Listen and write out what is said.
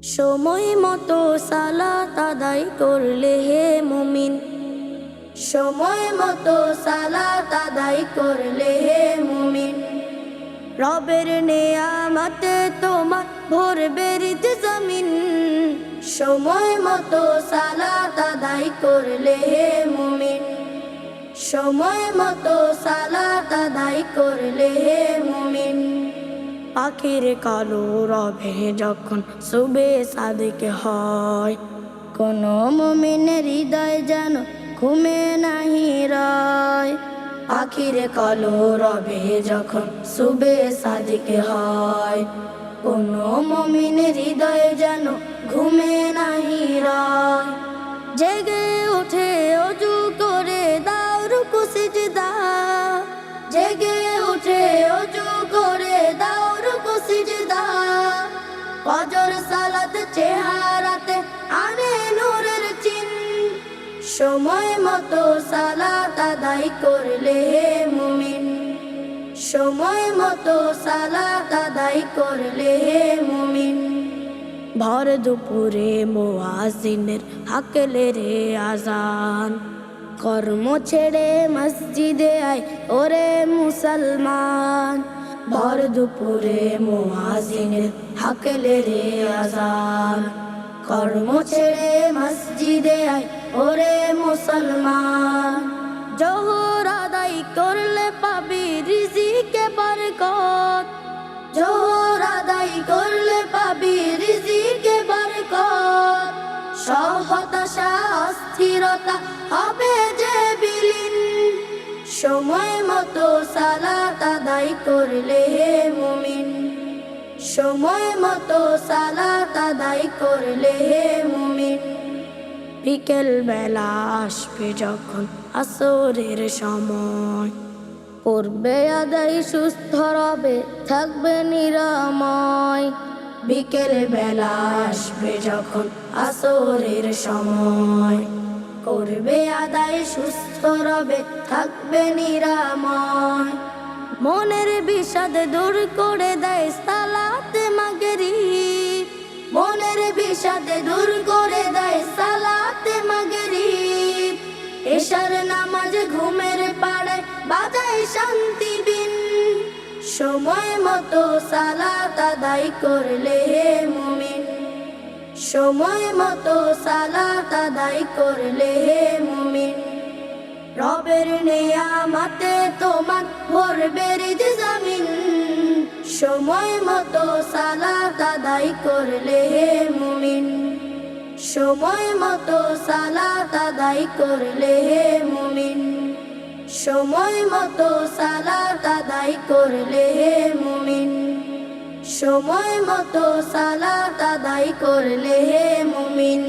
সময় মতো সালাত আদায় করলে হে মুমিন, সময় মতো সালাত আদায় করলে হে মুমিন, রবের নেয়ামতে তোমার ভরবে হৃদ জমিন। সময় মতো সালাত আদায় করলে হে মুমিন, সময় মতো সালাত আদায় করলে হে মুমিন। পাখির কালো রবে যখন সুবে সাদিক হয়, কোন মুমিনের হৃদয় যেন ঘুমে নাহি রয়। পাখির কালো রবে যখন সুবে সাদিক হয়, কোন মুমিনের হৃদয় যেন ঘুমে নাহি রয়। জেগে উঠে অজু করে দাও রুকু সিজদা, জেগে উঠে অজু করে দাও রুকু সিজদা। ফজর সালাত চেহারাতে আনে নূরের চিন, সময় মতো সালাত আদায় করলে হে মুমিন, সময় মতো সালাত আদায় করলে হে মুমিন। ভর দুপুরে মুয়াজ্জিনের হাকলে রে আজান, কর্ম ছেড়ে মসজিদে আয় ওরে মুসলমান। ভর দুপুরে মুয়াজ্জিনের হাকলে রে আজান, কর্ম ছেড়ে মসজিদে আয় ওরে মুসলমান। জোহর আদায় করলে পাবি রিজিকে বরকত, জোহর আদায় করলে পাবি রিজিকে বরকত। হতাশা অস্থিরতা হবে যে বিলীন, সময় মতো সালাত আদায় করলে হে মুমিন, সময় মতো সালাত আদায় করলে হে মুমিন। বিকেল বেলা আসবে যখন আসরের সময়, করবে আদায় সুস্থ রবে থাকবে নিরাময়। বিকেল বেলা আসবে যখন আসরের সময়, করবে আদায় সুস্থ রবে থাকবে নিরাময়। মনের বিষাদ দূর করে দেয় সালাতে মাগরিব, মনের বিষাদ দূর করে দেয় সালাতে মাগরিব। এশার নামাজ ঘুমের পাড়ায় বাজায় শান্তি বিন, সময় মতো সালাত আদায় করলে হে মুমিন, সময় মতো সালাত আদায় করলে হে মুমিন। রবের নেয়ামতে তোমার ভরবে হৃদ জমিন, সময় মতো সালাত আদায় করলে হে মুমিন, সময় মতো সালাত আদায় করলে হে মুমিন, সময় মতো সালাত আদায় করলে হে মুমিন, সময় মতো সালাত আদায় করলে হে মুমিন।